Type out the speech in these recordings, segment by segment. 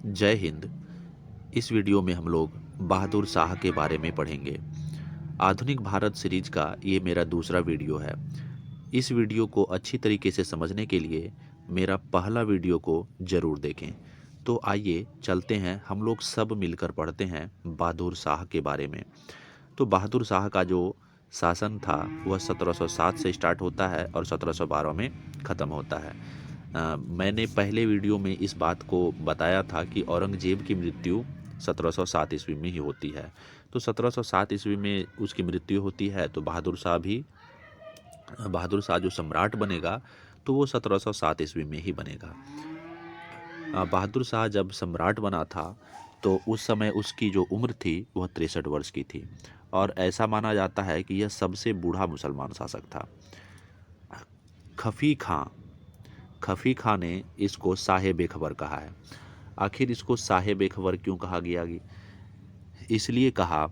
जय हिंद। इस वीडियो में हम लोग बहादुर शाह के बारे में पढ़ेंगे। आधुनिक भारत सीरीज का ये मेरा दूसरा वीडियो है। इस वीडियो को अच्छी तरीके से समझने के लिए मेरा पहला वीडियो को ज़रूर देखें। तो आइए चलते हैं, हम लोग सब मिलकर पढ़ते हैं बहादुर शाह के बारे में। तो बहादुर शाह का जो शासन था वह 1707 से स्टार्ट होता है और 1712 में ख़त्म होता है। मैंने पहले वीडियो में इस बात को बताया था कि औरंगजेब की मृत्यु 1707 ईस्वी में ही होती है। तो 1707 ईस्वी में उसकी मृत्यु होती है, तो बहादुर शाह जो सम्राट बनेगा तो वो 1707 ईस्वी में ही बनेगा। बहादुर शाह जब सम्राट बना था तो उस समय उसकी जो उम्र थी वह 63 वर्ष की थी और ऐसा माना जाता है कि यह सबसे बूढ़ा मुसलमान शासक था। खफी खां ने इसको साहे बेखबर कहा है। आखिर इसको साहे बेखबर क्यों कहा गया? इसलिए कहा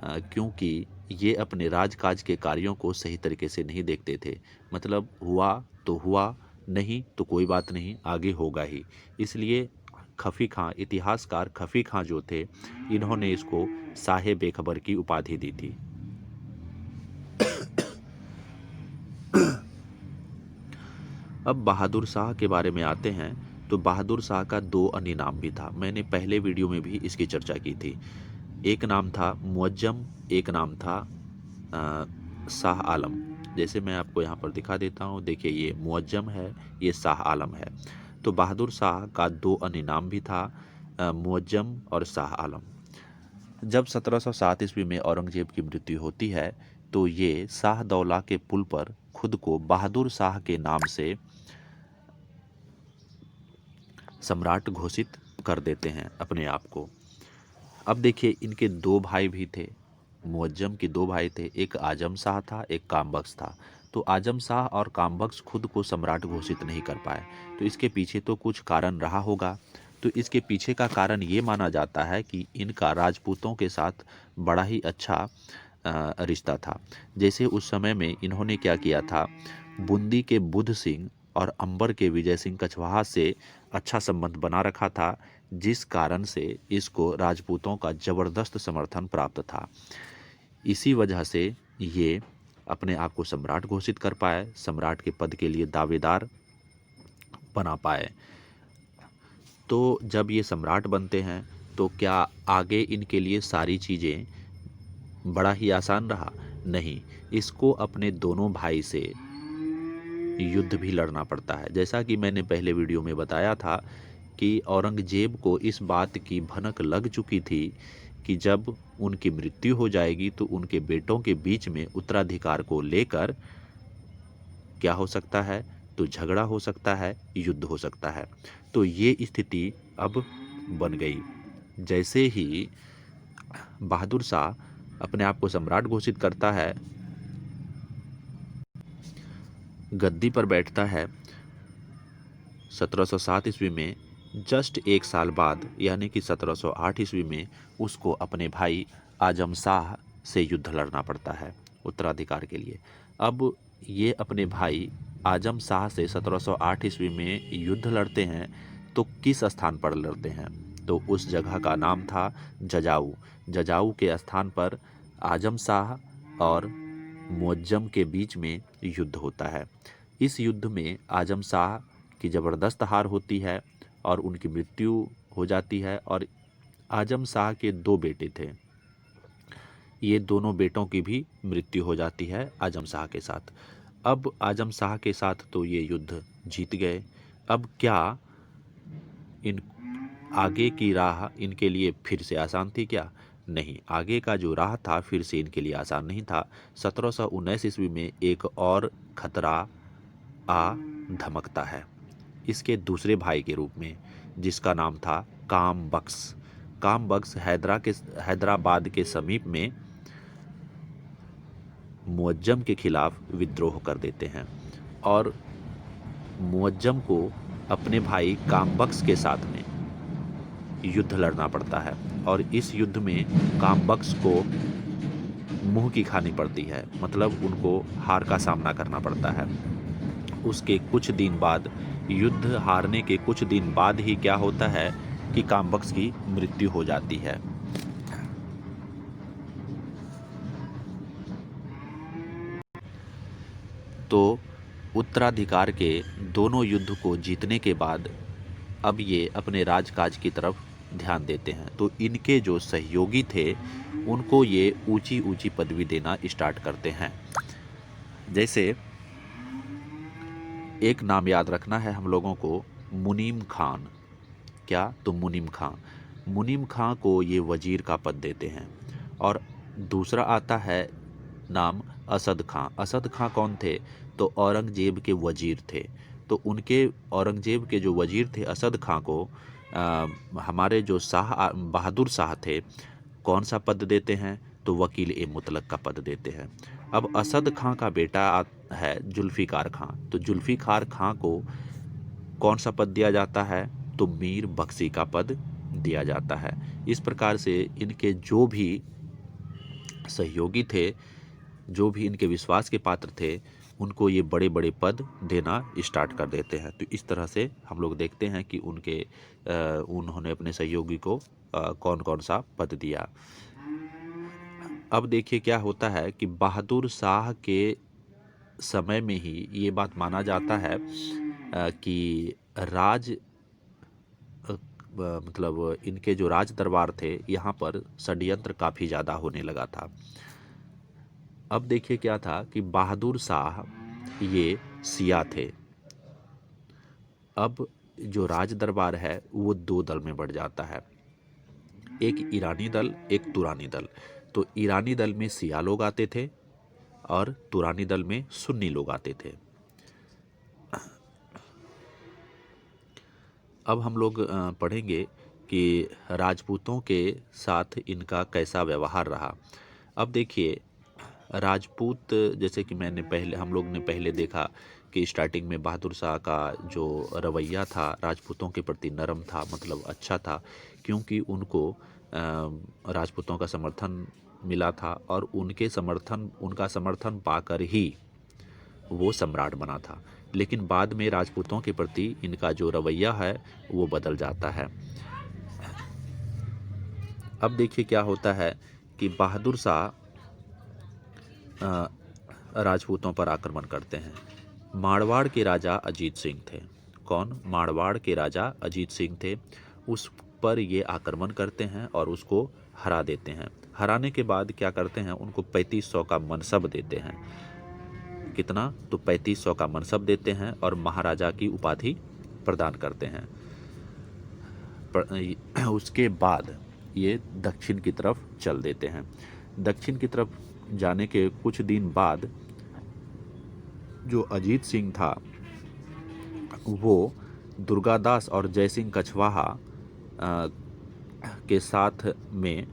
क्योंकि ये अपने राजकाज के कार्यों को सही तरीके से नहीं देखते थे। मतलब हुआ तो हुआ, नहीं तो कोई बात नहीं, आगे होगा ही। इसलिए खफी खां, इतिहासकार खफी खां जो थे, इन्होंने इसको साहे बेखबर की उपाधि दी थी। अब बहादुर शाह के बारे में आते हैं। तो बहादुर शाह का दो अन्य नाम भी था, मैंने पहले वीडियो में भी इसकी चर्चा की थी। एक नाम था मुअज्जम, एक नाम था शाह आलम। जैसे मैं आपको यहाँ पर दिखा देता हूँ, देखिए ये मुअज्जम है, ये शाह आलम है। तो बहादुर शाह का दो अन्य नाम भी था, मुअज्जम और शाह आलम। जब 1707 ईस्वी में औरंगजेब की मृत्यु होती है तो ये शाह दौला के पुल पर खुद को बहादुर शाह के नाम से सम्राट घोषित कर देते हैं अपने आप को। अब देखिए इनके दो भाई भी थे, मुअज्जम के दो भाई थे, एक आजम शाह था, एक कामबख्श था। तो आजम शाह और कामबख्श खुद को सम्राट घोषित नहीं कर पाए, तो इसके पीछे तो कुछ कारण रहा होगा। तो इसके पीछे का कारण ये माना जाता है कि इनका राजपूतों के साथ बड़ा ही अच्छा रिश्ता था। जैसे उस समय में इन्होंने क्या किया था, बूंदी के बुद्ध सिंह और अंबर के विजय सिंह कछवाहा से अच्छा संबंध बना रखा था, जिस कारण से इसको राजपूतों का ज़बरदस्त समर्थन प्राप्त था। इसी वजह से ये अपने आप को सम्राट घोषित कर पाए, सम्राट के पद के लिए दावेदार बना पाए। तो जब ये सम्राट बनते हैं तो क्या आगे इनके लिए सारी चीज़ें बड़ा ही आसान रहा? नहीं, इसको अपने दोनों भाई से युद्ध भी लड़ना पड़ता है। जैसा कि मैंने पहले वीडियो में बताया था कि औरंगजेब को इस बात की भनक लग चुकी थी कि जब उनकी मृत्यु हो जाएगी तो उनके बेटों के बीच में उत्तराधिकार को लेकर क्या हो सकता है, तो झगड़ा हो सकता है, युद्ध हो सकता है। तो ये स्थिति अब बन गई। जैसे ही बहादुर शाह अपने आप को सम्राट घोषित करता है, गद्दी पर बैठता है 1707 ईस्वी में, जस्ट एक साल बाद यानी कि 1708 ईस्वी में उसको अपने भाई आजम शाह से युद्ध लड़ना पड़ता है उत्तराधिकार के लिए। अब ये अपने भाई आजम शाह से 1708 ईस्वी में युद्ध लड़ते हैं, तो किस स्थान पर लड़ते हैं? तो उस जगह का नाम था जजाऊ। जजाऊ के स्थान पर आजम शाह और मुअज्जम के बीच में युद्ध होता है। इस युद्ध में आजम शाह की ज़बरदस्त हार होती है और उनकी मृत्यु हो जाती है। और आजम शाह के दो बेटे थे, ये दोनों बेटों की भी मृत्यु हो जाती है आजम शाह के साथ। अब आजम शाह के साथ तो ये युद्ध जीत गए। अब क्या इन आगे की राह इनके लिए फिर से आसान थी क्या? नहीं, आगे का जो राह था फिर से इनके लिए आसान नहीं था। 1719 ईस्वी में एक और खतरा आ धमकता है इसके दूसरे भाई के रूप में, जिसका नाम था कामबख्श। कामबख्श हैदराबाद के समीप में मुअज्जम के खिलाफ विद्रोह कर देते हैं और मुअज्जम को अपने भाई कामबख्श के साथ में युद्ध लड़ना पड़ता है और इस युद्ध में कामबख्श को मुंह की खानी पड़ती है, मतलब उनको हार का सामना करना पड़ता है। उसके कुछ दिन बाद, युद्ध हारने के कुछ दिन बाद ही क्या होता है कि कामबख्श की मृत्यु हो जाती है। तो उत्तराधिकार के दोनों युद्ध को जीतने के बाद अब ये अपने राजकाज की तरफ ध्यान देते हैं। तो इनके जो सहयोगी थे उनको ये ऊंची ऊंची पदवी देना स्टार्ट करते हैं। जैसे एक नाम याद रखना है हम लोगों को, मुनीम खान। क्या? तो मुनीम खां। मुनीम खां को ये वजीर का पद देते हैं। और दूसरा आता है नाम असद खां। असद खां कौन थे? तो औरंगजेब के वजीर थे। तो उनके औरंगजेब के जो वजीर थे असद खां को हमारे जो बहादुर शाह थे, कौन सा पद देते हैं? तो वकील ए मुतलक का पद देते हैं। अब असद खां का बेटा है जुल्फ़िकार खां। तो जुल्फ़िकार खां को कौन सा पद दिया जाता है? तो मीर बख्शी का पद दिया जाता है। इस प्रकार से इनके जो भी सहयोगी थे, जो भी इनके विश्वास के पात्र थे, उनको ये बड़े बड़े पद देना स्टार्ट कर देते हैं। तो इस तरह से हम लोग देखते हैं कि उन्होंने अपने सहयोगी को कौन कौन सा पद दिया। अब देखिए क्या होता है कि बहादुर शाह के समय में ही ये बात माना जाता है कि मतलब इनके जो राज दरबार थे यहाँ पर षड्यंत्र काफ़ी ज़्यादा होने लगा था। अब देखिए क्या था कि बहादुर शाह ये शिया थे। अब जो राज दरबार है वो दो दल में बढ़ जाता है, एक ईरानी दल, एक तुरानी दल। तो ईरानी दल में शिया लोग आते थे और तुरानी दल में सुन्नी लोग आते थे। अब हम लोग पढ़ेंगे कि राजपूतों के साथ इनका कैसा व्यवहार रहा। अब देखिए राजपूत, जैसे कि हम लोग ने पहले देखा कि स्टार्टिंग में बहादुर शाह का जो रवैया था राजपूतों के प्रति नरम था, मतलब अच्छा था, क्योंकि उनको राजपूतों का समर्थन मिला था और उनका समर्थन पाकर ही वो सम्राट बना था। लेकिन बाद में राजपूतों के प्रति इनका जो रवैया है वो बदल जाता है। अब देखिए क्या होता है कि बहादुर शाह राजपूतों पर आक्रमण करते हैं। मारवाड़ के राजा अजीत सिंह थे। कौन? मारवाड़ के राजा अजीत सिंह थे। उस पर ये आक्रमण करते हैं और उसको हरा देते हैं। हराने के बाद क्या करते हैं? उनको 3500 का मनसब देते हैं। कितना? तो 3500 का मनसब देते हैं और महाराजा की उपाधि प्रदान करते हैं। उसके बाद ये दक्षिण की तरफ चल देते हैं। दक्षिण की तरफ जाने के कुछ दिन बाद जो अजीत सिंह था वो दुर्गादास और जयसिंह कछवाहा के साथ में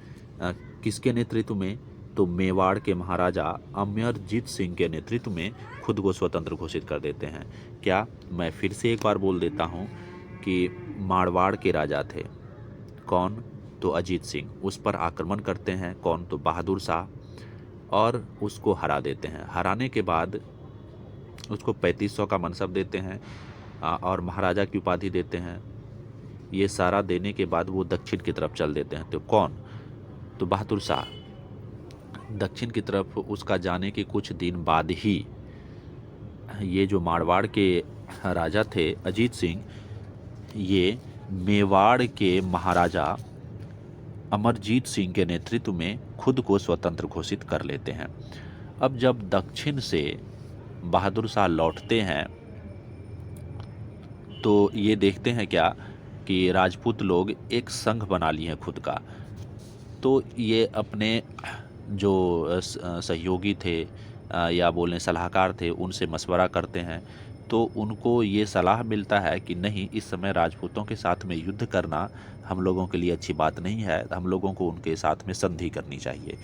किसके नेतृत्व में? तो मेवाड़ के महाराजा अमरजीत सिंह के नेतृत्व में खुद को स्वतंत्र घोषित कर देते हैं। क्या? मैं फिर से एक बार बोल देता हूँ कि मारवाड़ के राजा थे। कौन? तो अजीत सिंह। उस पर आक्रमण करते हैं। कौन? तो बहादुर शाह, और उसको हरा देते हैं। हराने के बाद उसको 3500 का मनसब देते हैं और महाराजा की उपाधि देते हैं। ये सारा देने के बाद वो दक्षिण की तरफ चल देते हैं। तो कौन? तो बहादुर शाह। दक्षिण की तरफ उसका जाने के कुछ दिन बाद ही ये जो मारवाड़ के राजा थे अजीत सिंह, ये मेवाड़ के महाराजा अमरजीत सिंह के नेतृत्व में खुद को स्वतंत्र घोषित कर लेते हैं। अब जब दक्षिण से बहादुर शाह लौटते हैं तो ये देखते हैं क्या कि राजपूत लोग एक संघ बना लिए हैं खुद का। तो ये अपने जो सहयोगी थे या बोलें सलाहकार थे, उनसे मशवरा करते हैं। तो उनको ये सलाह मिलता है कि नहीं, इस समय राजपूतों के साथ में युद्ध करना हम लोगों के लिए अच्छी बात नहीं है, हम लोगों को उनके साथ में संधि करनी चाहिए।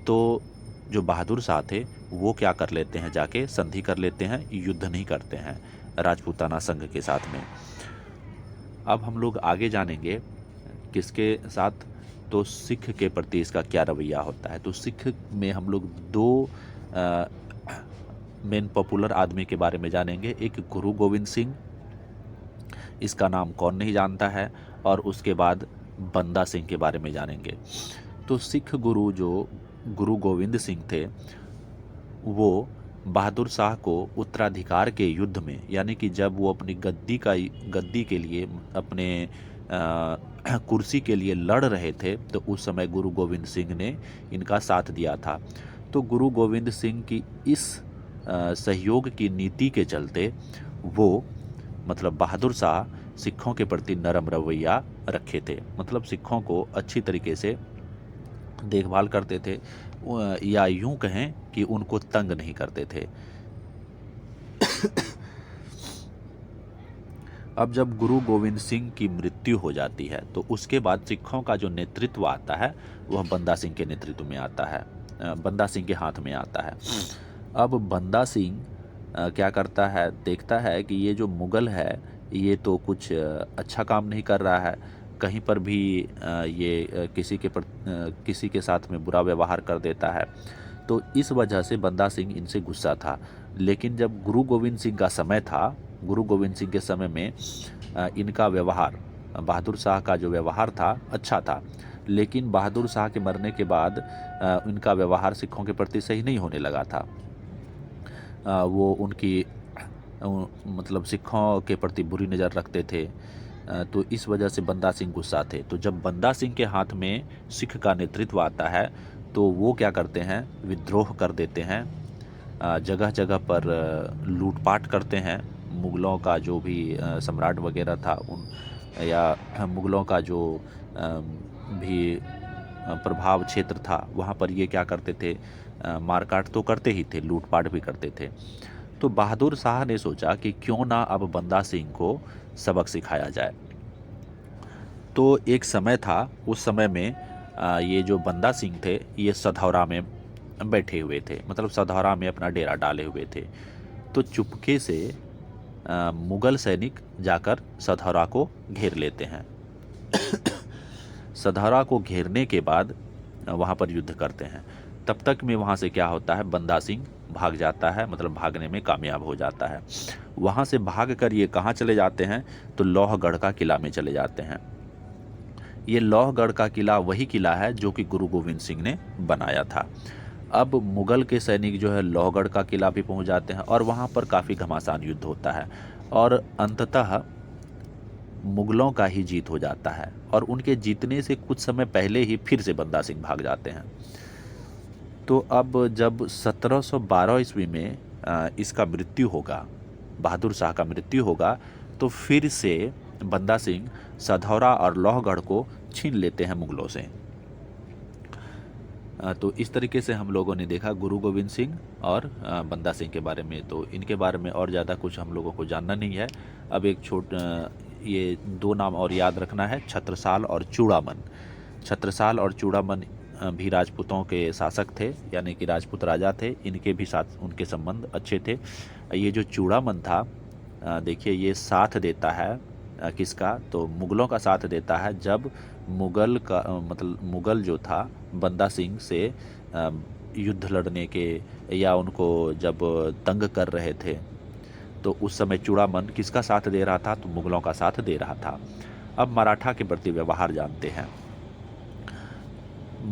तो जो बहादुर शाह थे वो क्या कर लेते हैं, जाके संधि कर लेते हैं, युद्ध नहीं करते हैं राजपूताना संघ के साथ में। अब हम लोग आगे जानेंगे किसके साथ, तो सिख के प्रति इसका क्या रवैया होता है। तो सिख में हम लोग दो मेन पॉपुलर आदमी के बारे में जानेंगे। एक गुरु गोविंद सिंह, इसका नाम कौन नहीं जानता है, और उसके बाद बंदा सिंह के बारे में जानेंगे। तो सिख गुरु जो गुरु गोविंद सिंह थे, वो बहादुर शाह को उत्तराधिकार के युद्ध में, यानी कि जब वो अपनी गद्दी के लिए, अपने कुर्सी के लिए लड़ रहे थे, तो उस समय गुरु गोविंद सिंह ने इनका साथ दिया था। तो गुरु गोविंद सिंह की इस सहयोग की नीति के चलते वो, मतलब बहादुर शाह, सिखों के प्रति नरम रवैया रखे थे। मतलब सिखों को अच्छी तरीके से देखभाल करते थे, या यूं कहें कि उनको तंग नहीं करते थे। अब जब गुरु गोविंद सिंह की मृत्यु हो जाती है, तो उसके बाद सिखों का जो नेतृत्व आता है वह बंदा सिंह के नेतृत्व में आता है, बंदा सिंह के हाथ में आता है। अब बंदा सिंह क्या करता है, देखता है कि ये जो मुगल है ये तो कुछ अच्छा काम नहीं कर रहा है, कहीं पर भी ये किसी के साथ में बुरा व्यवहार कर देता है। तो इस वजह से बंदा सिंह इनसे गुस्सा था। लेकिन जब गुरु गोविंद सिंह का समय था, गुरु गोविंद सिंह के समय में इनका व्यवहार, बहादुर शाह का जो व्यवहार था अच्छा था। लेकिन बहादुर शाह के मरने के बाद इनका व्यवहार सिखों के प्रति सही नहीं होने लगा था। वो उनकी मतलब सिखों के प्रति बुरी नज़र रखते थे। तो इस वजह से बंदा सिंह गुस्सा थे। तो जब बंदा सिंह के हाथ में सिख का नेतृत्व आता है, तो वो क्या करते हैं, विद्रोह कर देते हैं, जगह जगह पर लूटपाट करते हैं। मुग़लों का जो भी सम्राट वगैरह था, उन या मुग़लों का जो भी प्रभाव क्षेत्र था, वहाँ पर ये क्या करते थे, मारकाट तो करते ही थे, लूटपाट भी करते थे। तो बहादुर शाह ने सोचा कि क्यों ना अब बंदा सिंह को सबक सिखाया जाए। तो एक समय था, उस समय में ये जो बंदा सिंह थे ये सधौरा में बैठे हुए थे, मतलब सधौरा में अपना डेरा डाले हुए थे। तो चुपके से मुग़ल सैनिक जाकर सधौरा को घेर लेते हैं। सधौरा को घेरने के बाद वहाँ पर युद्ध करते हैं। तब तक में वहाँ से क्या होता है, बंदा सिंह भाग जाता है, मतलब भागने में कामयाब हो जाता है। वहाँ से भाग कर ये कहाँ चले जाते हैं, तो लौहगढ़ का किला में चले जाते हैं। ये लौहगढ़ का किला वही किला है जो कि गुरु गोविंद सिंह ने बनाया था। अब मुग़ल के सैनिक जो है लौहगढ़ का किला भी पहुँच जाते हैं, और वहाँ पर काफ़ी घमासान युद्ध होता है, और अंततः मुग़लों का ही जीत हो जाता है। और उनके जीतने से कुछ समय पहले ही फिर से बंदा सिंह भाग जाते हैं। तो अब जब 1712 ईस्वी में इसका मृत्यु होगा, बहादुर शाह का मृत्यु होगा, तो फिर से बंदा सिंह सधौरा और लौहगढ़ को छीन लेते हैं मुग़लों से। तो इस तरीके से हम लोगों ने देखा गुरु गोविंद सिंह और बंदा सिंह के बारे में। तो इनके बारे में और ज़्यादा कुछ हम लोगों को जानना नहीं है। अब ये दो नाम और याद रखना है, छत्रसाल और चूड़ामन। छत्रसाल और चूड़ामन भी राजपूतों के शासक थे, यानी कि राजपूत राजा थे। इनके भी साथ उनके संबंध अच्छे थे। ये जो चूड़ामन था, देखिए ये साथ देता है किसका, तो मुग़लों का साथ देता है। जब मुग़ल का मतलब मुग़ल जो था बंदा सिंह से युद्ध लड़ने के या उनको जब तंग कर रहे थे, तो उस समय चूड़ामन किसका साथ दे रहा था, तो मुग़लों का साथ दे रहा था। अब मराठा के प्रति व्यवहार जानते हैं।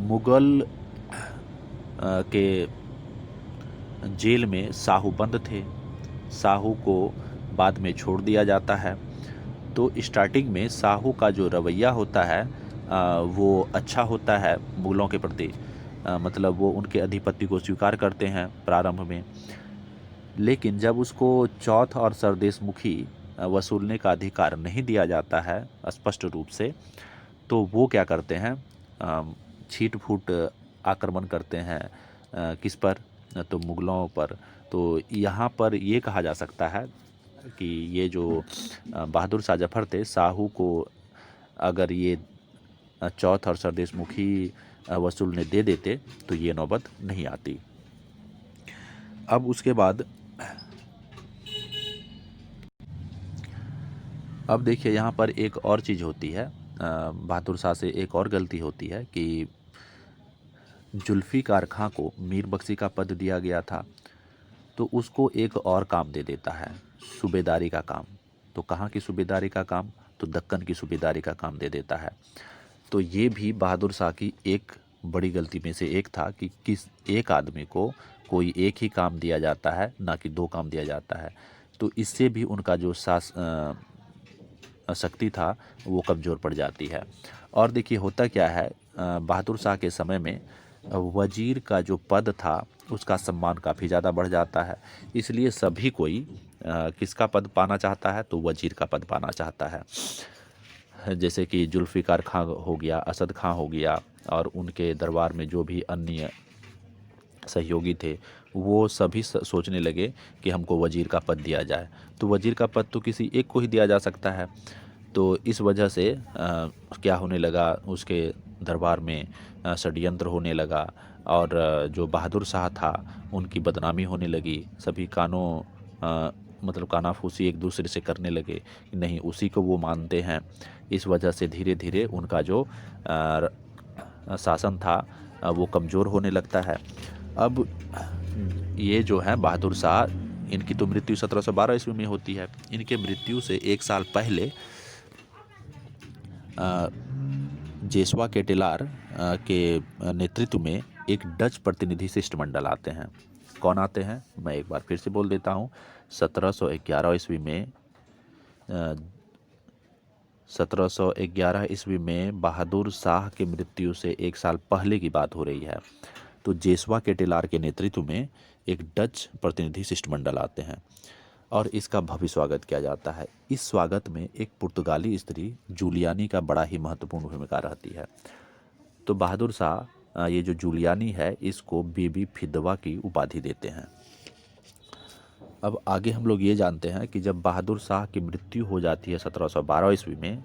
मुग़ल के जेल में साहू बंद थे। साहू को बाद में छोड़ दिया जाता है। तो स्टार्टिंग में साहू का जो रवैया होता है वो अच्छा होता है मुग़लों के प्रति, मतलब वो उनके अधिपत्य को स्वीकार करते हैं प्रारंभ में। लेकिन जब उसको चौथ और सरदेशमुखी वसूलने का अधिकार नहीं दिया जाता है स्पष्ट रूप से, तो वो क्या करते हैं, छीट फूट आक्रमण करते हैं। किस पर, तो मुग़लों पर। तो यहाँ पर ये कहा जा सकता है कि ये जो बहादुर शाह जफ़र थे, साहू को अगर ये चौथ और सरदेशमुखी वसूलने दे देते तो ये नौबत नहीं आती। अब उसके बाद अब देखिए यहाँ पर एक और चीज़ होती है, बहादुर शाह से एक और गलती होती है कि जुल्फ़िकार खां को मीर बख्शी का पद दिया गया था, तो उसको एक और काम दे देता है, सूबेदारी का काम। तो कहाँ की सूबेदारी का काम, तो दक्कन की सूबेदारी का काम दे देता है। तो ये भी बहादुर शाह की एक बड़ी गलती में से एक था कि किस एक आदमी को कोई एक ही काम दिया जाता है, ना कि दो काम दिया जाता है। तो इससे भी उनका जो शक्ति था वो कमज़ोर पड़ जाती है। और देखिए होता क्या है, बहादुर शाह के समय में वजीर का जो पद था उसका सम्मान काफ़ी ज़्यादा बढ़ जाता है। इसलिए सभी कोई किसका पद पाना चाहता है, तो वजीर का पद पाना चाहता है। जैसे कि जुल्फ़िकार खां हो गया, असद खां हो गया, और उनके दरबार में जो भी अन्य सहयोगी थे, वो सभी सोचने लगे कि हमको वजीर का पद दिया जाए। तो वजीर का पद तो किसी एक को ही दिया जा सकता है। तो इस वजह से क्या होने लगा, उसके दरबार में षड्यंत्र होने लगा, और जो बहादुर शाह था उनकी बदनामी होने लगी। सभी मतलब कानाफूसी एक दूसरे से करने लगे कि नहीं, उसी को वो मानते हैं। इस वजह से धीरे धीरे उनका जो शासन था वो कमज़ोर होने लगता है। अब ये जो है बहादुर शाह, इनकी तो मृत्यु 1712 ईस्वी में होती है। इनके मृत्यु से एक साल पहले जेसवा केटेलार के नेतृत्व में एक डच प्रतिनिधि शिष्टमंडल आते हैं। कौन आते हैं, मैं एक बार फिर से बोल देता हूँ। 1711 ईस्वी में बहादुर शाह की मृत्यु से एक साल पहले की बात हो रही है। तो जेसवा केटेलार के नेतृत्व में एक डच प्रतिनिधि शिष्टमंडल आते हैं और इसका भव्य स्वागत किया जाता है। इस स्वागत में एक पुर्तगाली स्त्री जूलियानी का बड़ा ही महत्वपूर्ण भूमिका रहती है। तो बहादुर शाह ये जो जूलियानी है, इसको बीबी फिदवा की उपाधि देते हैं। अब आगे हम लोग ये जानते हैं कि जब बहादुर शाह की मृत्यु हो जाती है 1712 ईस्वी में,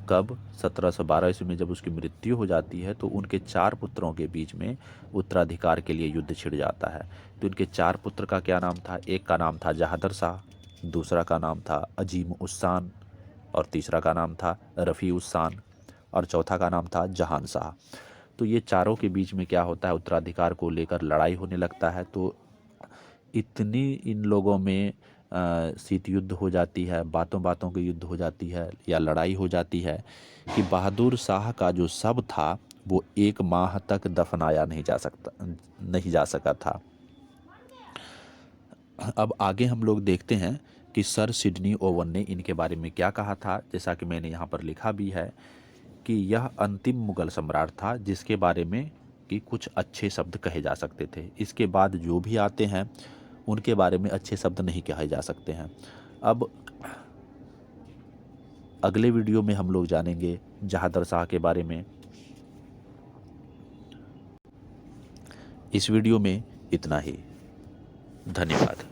कब 1712 ईस्वी में जब उसकी मृत्यु हो जाती है, तो उनके 4 पुत्रों के बीच में उत्तराधिकार के लिए युद्ध छिड़ जाता है। तो इनके 4 पुत्र का क्या नाम था, एक का नाम था जहादर शाह, दूसरा का नाम था अजीम उस्सान, और तीसरा का नाम था रफ़ी उस्सान, और चौथा का नाम था जहान शाह। तो ये चारों के बीच में क्या होता है, उत्तराधिकार को लेकर लड़ाई होने लगता है। तो इतनी इन लोगों में शीत युद्ध हो जाती है, बातों बातों की युद्ध हो जाती है या लड़ाई हो जाती है कि बहादुर शाह का जो शव था वो 1 माह तक दफनाया नहीं जा सका था। अब आगे हम लोग देखते हैं कि सर सिडनी ओवन ने इनके बारे में क्या कहा था। जैसा कि मैंने यहाँ पर लिखा भी है कि यह अंतिम मुगल सम्राट था जिसके बारे में कि कुछ अच्छे शब्द कहे जा सकते थे। इसके बाद जो भी आते हैं उनके बारे में अच्छे शब्द नहीं कहे जा सकते हैं। अब अगले वीडियो में हम लोग जानेंगे जहादर शाह के बारे में। इस वीडियो में इतना ही। धन्यवाद।